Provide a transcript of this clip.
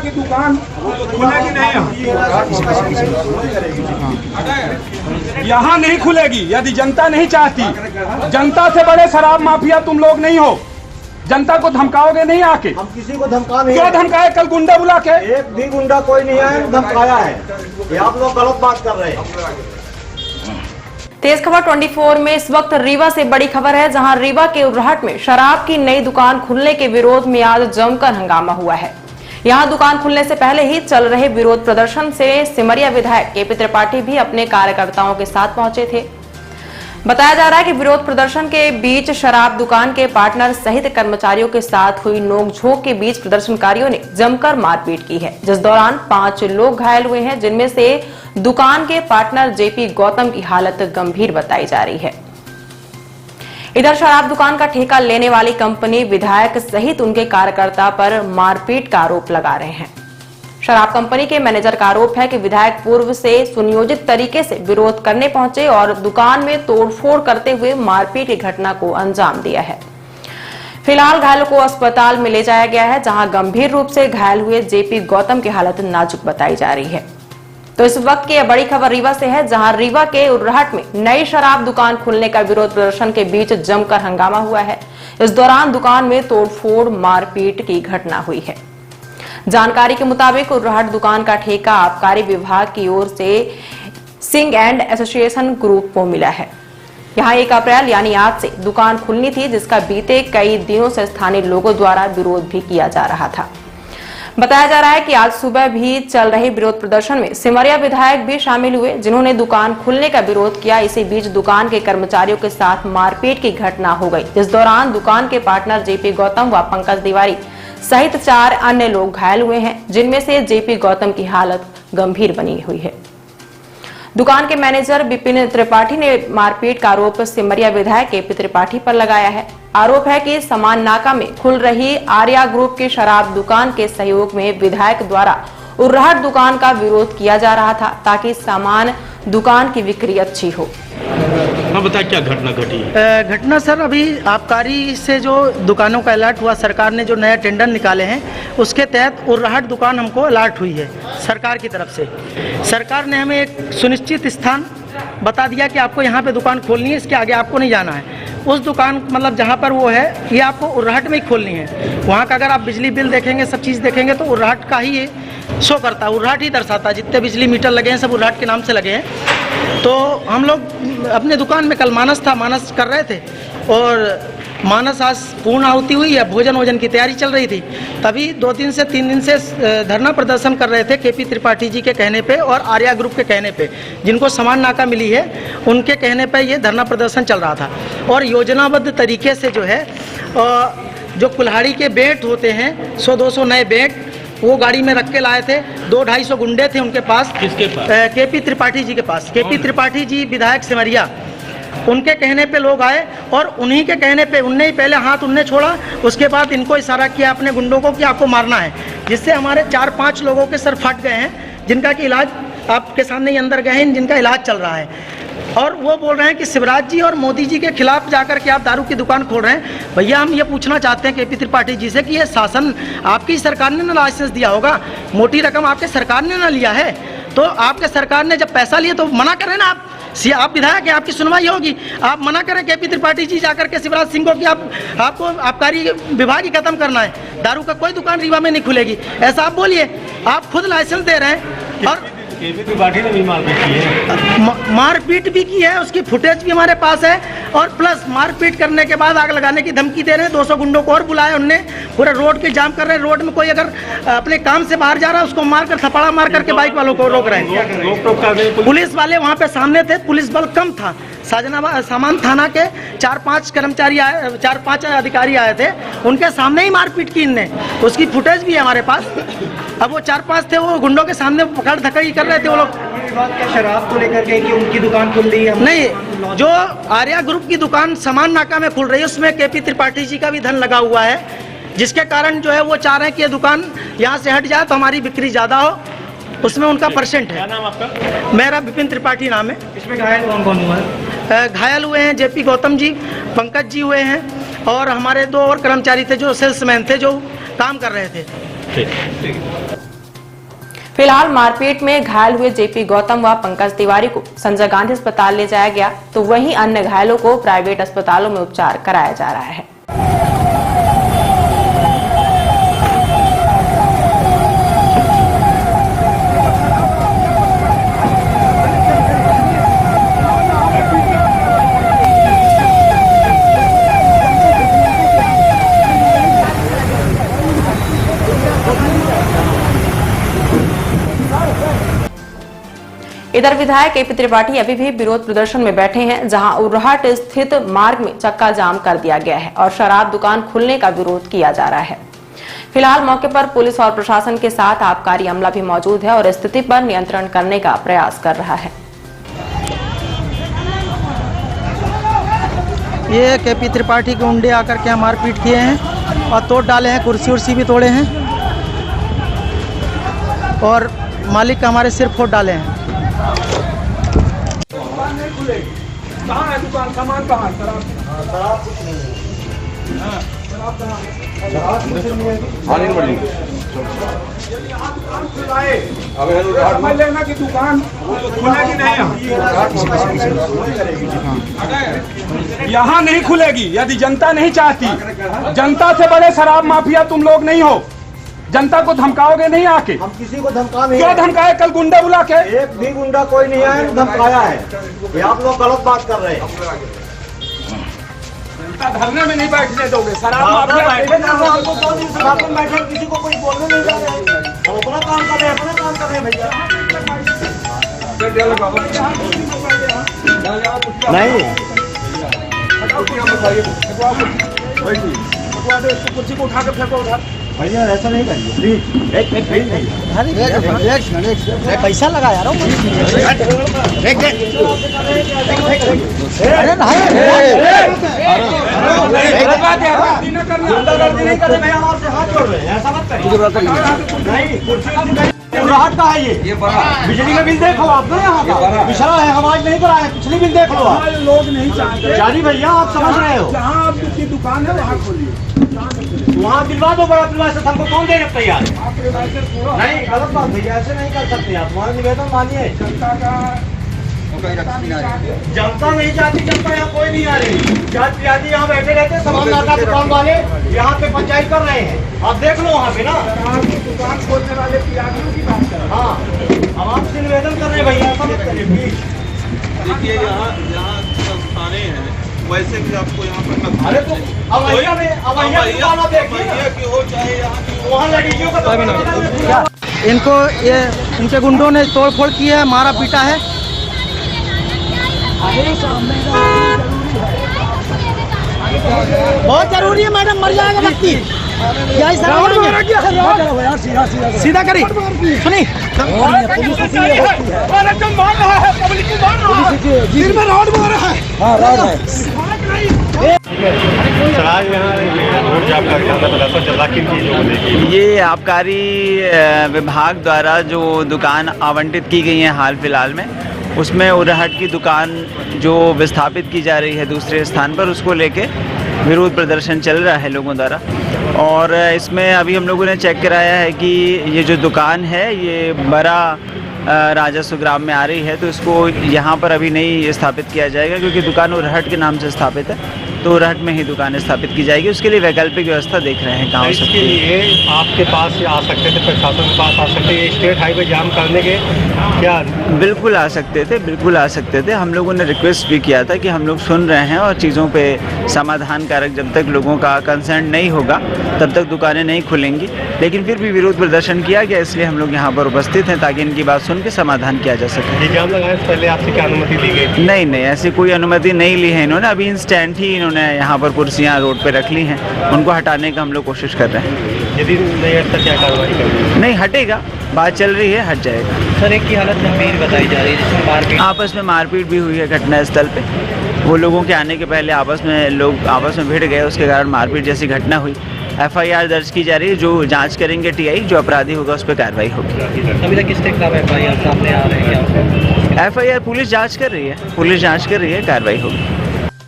आपकी दुकान खुलेगी नहीं? यहाँ नहीं खुलेगी यदि जनता नहीं चाहती। जनता से बड़े शराब माफिया तुम लोग नहीं हो। जनता को धमकाओगे नहीं आके? हम किसी को धमका नहीं। क्यों धमकाए? कल गुंडा बुला के? एक भी गुंडा कोई नहीं आया, धमकाया है। ये आप लोग गलत बात कर रहे हैं। तेज खबर 24 में इस वक्त रीवा से बड़ी खबर है, जहां रीवा के उर्राहट में शराब की नई दुकान खुलने के विरोध में आज जमकर हंगामा हुआ है। यहां दुकान खुलने से पहले ही चल रहे विरोध प्रदर्शन से सिमरिया विधायक केपी त्रिपाठी भी अपने कार्यकर्ताओं के साथ पहुंचे थे। बताया जा रहा है कि विरोध प्रदर्शन के बीच शराब दुकान के पार्टनर सहित कर्मचारियों के साथ हुई नोकझोंक के बीच प्रदर्शनकारियों ने जमकर मारपीट की है, जिस दौरान 5 लोग घायल हुए हैं, जिनमें से दुकान के पार्टनर जेपी गौतम की हालत गंभीर बताई जा रही है। इधर शराब दुकान का ठेका लेने वाली कंपनी विधायक सहित उनके कार्यकर्ता पर मारपीट का आरोप लगा रहे हैं। शराब कंपनी के मैनेजर का आरोप है कि विधायक पूर्व से सुनियोजित तरीके से विरोध करने पहुंचे और दुकान में तोड़फोड़ करते हुए मारपीट की घटना को अंजाम दिया है। फिलहाल घायलों को अस्पताल में ले जाया गया है, जहां गंभीर रूप से घायल हुए जेपी गौतम की हालत नाजुक बताई जा रही है। तो इस वक्त की बड़ी खबर रीवा से है, जहां रीवा के उर्राहट में नई शराब दुकान खुलने का विरोध प्रदर्शन के बीच जमकर हंगामा हुआ है। इस दौरान दुकान में तोड़फोड़ मारपीट की घटना हुई है। जानकारी के मुताबिक उर्राहट दुकान का ठेका आबकारी विभाग की ओर से सिंह एंड एसोसिएशन ग्रुप को मिला है। यहां 1 अप्रैल यानी आज से दुकान खुलनी थी, जिसका बीते कई दिनों से स्थानीय लोगों द्वारा विरोध भी किया जा रहा था। बताया जा रहा है कि आज सुबह भी चल रहे विरोध प्रदर्शन में सिमरिया विधायक भी शामिल हुए, जिन्होंने दुकान खुलने का विरोध किया। इसी बीच दुकान के कर्मचारियों के साथ मारपीट की घटना हो गई, जिस दौरान दुकान के पार्टनर जेपी गौतम व पंकज तिवारी सहित 4 अन्य लोग घायल हुए हैं, जिनमें से जेपी गौतम की हालत गंभीर बनी हुई है। दुकान के मैनेजर विपिन त्रिपाठी ने मारपीट का आरोप सिमरिया विधायक केपी त्रिपाठी पर लगाया है। आरोप है कि समान नाका में खुल रही आर्या ग्रुप की शराब दुकान के सहयोग में विधायक द्वारा उर्राहट दुकान का विरोध किया जा रहा था, ताकि सामान दुकान की बिक्री अच्छी हो। हाँ, बताए क्या घटना घटी? घटना सर, अभी आबकारी से जो दुकानों का अलर्ट हुआ, सरकार ने जो नया टेंडर निकाले हैं उसके तहत उर्राहट दुकान हमको अलर्ट हुई है सरकार की तरफ से। सरकार ने हमें एक सुनिश्चित स्थान बता दिया कि आपको यहाँ पे दुकान खोलनी है, इसके आगे आपको नहीं जाना है। उस दुकान मतलब जहाँ पर वो है, ये आपको उर्राहट में ही खोलनी है। वहाँ का अगर आप बिजली बिल देखेंगे, सब चीज़ देखेंगे तो उर्राहट का ही ये शो करता है, उर्राहट ही दर्शाता है। जितने बिजली मीटर लगे हैं सब उर्राहट के नाम से लगे हैं। तो हम लोग अपने दुकान में कल मानस था, मानस कर रहे थे और मानस आज पूर्ण आहुति हुई है, भोजन की तैयारी चल रही थी। तभी 2 दिन से 3 दिन से धरना प्रदर्शन कर रहे थे केपी त्रिपाठी जी के कहने पे और आर्या ग्रुप के कहने पे, जिनको समान नाका मिली है उनके कहने पे ये धरना प्रदर्शन चल रहा था। और योजनाबद्ध तरीके से जो है जो कुल्हाड़ी के बेट होते हैं 100-200 नए बेट वो गाड़ी में रख के लाए थे। 200-250 गुंडे थे उनके पास। किसके पास? केपी त्रिपाठी जी के पास। केपी त्रिपाठी जी विधायक सिमरिया, उनके कहने पे लोग आए और उन्हीं के कहने पे उनने ही पहले हाथ उनने छोड़ा, उसके बाद इनको इशारा किया अपने गुंडों को कि आपको मारना है, जिससे हमारे 4-5 लोगों के सर फट गए हैं, जिनका कि इलाज आपके सामने ही अंदर गए हैं, जिनका इलाज चल रहा है। और वो बोल रहे हैं कि शिवराज जी और मोदी जी के खिलाफ जाकर के आप दारू की दुकान खोल रहे हैं। भैया हम ये पूछना चाहते हैं केपी त्रिपाठी जी से कि ये शासन आपकी सरकार ने ना लाइसेंस दिया होगा, मोटी रकम आपके सरकार ने ना लिया है, तो आपके सरकार ने जब पैसा लिया तो मना करें ना। आप विधायक हैं, आपकी सुनवाई होगी। आप मना करें केपी त्रिपाठी जी जाकर के शिवराज सिंह को कि आपको आबकारी विभाग ही खत्म करना है, दारू का कोई दुकान रीवा में नहीं खुलेगी, ऐसा आप बोलिए। आप खुद लाइसेंस दे रहे हैं और केपी त्रिपाठी ने भी मारपीट की है। मारपीट भी की है, उसकी फुटेज भी हमारे पास है। और प्लस मारपीट करने के बाद आग लगाने की धमकी दे रहे हैं। 200 गुंडों को और बुलाए उनने, पूरे रोड के जाम कर रहे हैं। रोड में कोई अगर अपने काम से बाहर जा रहा है उसको मारकर थप्पड़ा मार करके बाइक वालों को रोक रहे हैं। रोक कर रहे हैं। पुलिस वाले वहाँ पे सामने थे, पुलिस बल कम था। सामान थाना के 4-5 कर्मचारी आए, 4-5 अधिकारी आए थे, उनके सामने ही मारपीट की इनने, उसकी फुटेज भी है हमारे पास। अब वो 4-5 थे, वो गुंडों के सामने पकड़ धकड़ी कर रहे थे वो लोग। शराब को लेकर के कि उनकी दुकान खुल रही है? नहीं, जो आर्या ग्रुप की दुकान समान नाका में खुल रही है उसमें केपी त्रिपाठी जी का भी धन लगा हुआ है, जिसके कारण जो है वो चाह रहे हैं कि ये दुकान यहाँ से हट जाए तो हमारी बिक्री ज़्यादा हो, उसमें उनका परसेंट है। क्या नाम आपका? मेरा विपिन त्रिपाठी नाम है। इसमें घायल कौन हुआ है? घायल हुए हैं जेपी गौतम जी, पंकज जी हुए हैं और हमारे 2 और कर्मचारी थे जो सेल्समैन थे, जो काम कर रहे थे। ठीक। फिलहाल मारपीट में घायल हुए जेपी गौतम व पंकज तिवारी को संजय गांधी अस्पताल ले जाया गया, तो वहीं अन्य घायलों को प्राइवेट अस्पतालों में उपचार कराया जा रहा है। इधर विधायक एपी त्रिपाठी अभी भी विरोध प्रदर्शन में बैठे हैं, जहां उर्राहट स्थित मार्ग में चक्का जाम कर दिया गया है और शराब दुकान खुलने का विरोध किया जा रहा है। फिलहाल मौके पर पुलिस और प्रशासन के साथ आबकारी अमला भी मौजूद है और स्थिति पर नियंत्रण करने का प्रयास कर रहा है। ये केपी त्रिपाठी के गुंडे आकर के यहाँ मारपीट किए हैं और तोड़ डाले हैं, कुर्सी उर्सी भी तोड़े हैं और मालिक का हमारे सिर फोड़ डाले हैं। कहाँ है दुकान? सामान कहाँ है? शराब कुछ नहीं है। शराब कुछ नहीं है। समझ लेना कि दुकान खुलेगी नहीं, यहाँ नहीं खुलेगी यदि जनता नहीं चाहती। जनता से बड़े शराब माफिया तुम लोग नहीं हो। जनता को धमकाओगे नहीं आके? हम किसी को धमका नहीं। क्यों धमकाए? कल गुंडा बुला के? एक भी गुंडा कोई नहीं है, धमकाया है। ये आप लोग गलत बात कर रहे हैं। जनता धरने में नहीं बैठने दोगे। शराब माफिया हमको कौन इस बात में बैठे, किसी को कोई बोलने नहीं जा रहे हैं। हम अपना काम कर रहे हैं, अपना काम कर रहे हैं भैया। नहीं कुर्सी को उठा के फेंको उधर। भैया ऐसा नहीं करिए प्लीज। एक पैसा लगा यार। गुंडागर्दी नहीं करने भैया, हमारे हाथ जोड़ रहे हैं, ऐसा मत करिए। नहीं कुर्सी राहत का है ये बिजली का बिल देखो आप ना, यहाँ का पिछड़ा है, आवाज नहीं करा है, पिछली बिल देख लो आप। लोग नहीं चाहते। जानी भैया आप समझ रहे हो, जहाँ आपकी दुकान है वहाँ खोलिए, वहाँ दिलवा दो बड़ा दिलवा से, हमको कौन देने तैयार है? नहीं गलत बात भैया, ऐसे नहीं कर सकते आप। हमारा निवेदन मानिए। जनता का जनता नहीं चाहती, जनता यहाँ कोई नहीं आ रही। जात पियाजी यहाँ बैठे रहते, सामान लाता दुकान वाले यहाँ पे पंचायत कर रहे हैं। आप देख लो वहाँ पे ना, दुकान खोलने वाले पियाजियों की बात कर। हाँ हम आपसे निवेदन कर रहे हैं भैया, ऐसा मत करिए प्लीज। देखिए यहाँ संस्थाने हैं, वैसे भी आपको यहाँ पर अरे तो अवैया में अवैया दुकान आप देखिए ना, की हो चाहे यहाँ की वहाँ लड़कियों का इनको ये इनके गुंडों ने तोड़ फोड़ की है, मारा पीटा है। बहुत जरूरी है मैडम, मर जाएगा व्यक्ति। सीधा करी सुनी ये आबकारी विभाग द्वारा जो दुकान आवंटित की गई है हाल फिलहाल में, उसमें उर्राहट की दुकान जो विस्थापित की जा रही है दूसरे स्थान पर, उसको लेके विरोध प्रदर्शन चल रहा है लोगों द्वारा। और इसमें अभी हम लोगों ने चेक कराया है कि ये जो दुकान है ये बड़ा राजस्व ग्राम में आ रही है, तो इसको यहाँ पर अभी नहीं स्थापित किया जाएगा, क्योंकि दुकान उर्राहट के नाम से स्थापित है, तो उर्राहट में ही दुकान स्थापित की जाएगी। उसके लिए वैकल्पिक व्यवस्था देख रहे हैं कहाँ इसके लिए आपके पास आ सकते थे, प्रशासन के पास आ सकते थे, स्टेट हाईवे जाम करने के क्या? बिल्कुल आ सकते थे, बिल्कुल आ सकते थे। हम लोगों ने रिक्वेस्ट भी किया था कि हम लोग सुन रहे हैं और चीज़ों पे समाधान कारक जब तक लोगों का कंसर्न नहीं होगा तब तक दुकानें नहीं खुलेंगी, लेकिन फिर भी विरोध प्रदर्शन किया गया, इसलिए हम लोग यहाँ पर उपस्थित हैं ताकि इनकी बात सुन के समाधान किया जा सके। ये जाम लगाने से पहले आपसे क्या अनुमति दी गई? नहीं नहीं, ऐसी कोई अनुमति नहीं ली है इन्होंने। अभी इंस्टेंट ही इन्होंने यहाँ पर कुर्सियाँ रोड पे रख ली हैं, उनको हटाने का हम लोग कोशिश कर रहे हैं। यदि नहीं हटता क्या कार्रवाई करेंगे? नहीं हटेगा, बात चल रही है, हट जाएगा। सर एक की हालत गंभीर बताई जा रही है, जिसमें मारपीट, आपस में मारपीट भी हुई है घटनास्थल पे। वो लोगों के आने के पहले लोग आपस में भिड़ गए, उसके कारण मारपीट जैसी घटना हुई। FIR दर्ज की जा रही है, जो जांच करेंगे TI, जो अपराधी होगा उस पर कार्रवाई होगी। अभी तक किस खिलाफ FIR सामने आ रही है? FIR पुलिस जांच कर रही है, पुलिस जांच कर रही है, कार्रवाई होगी।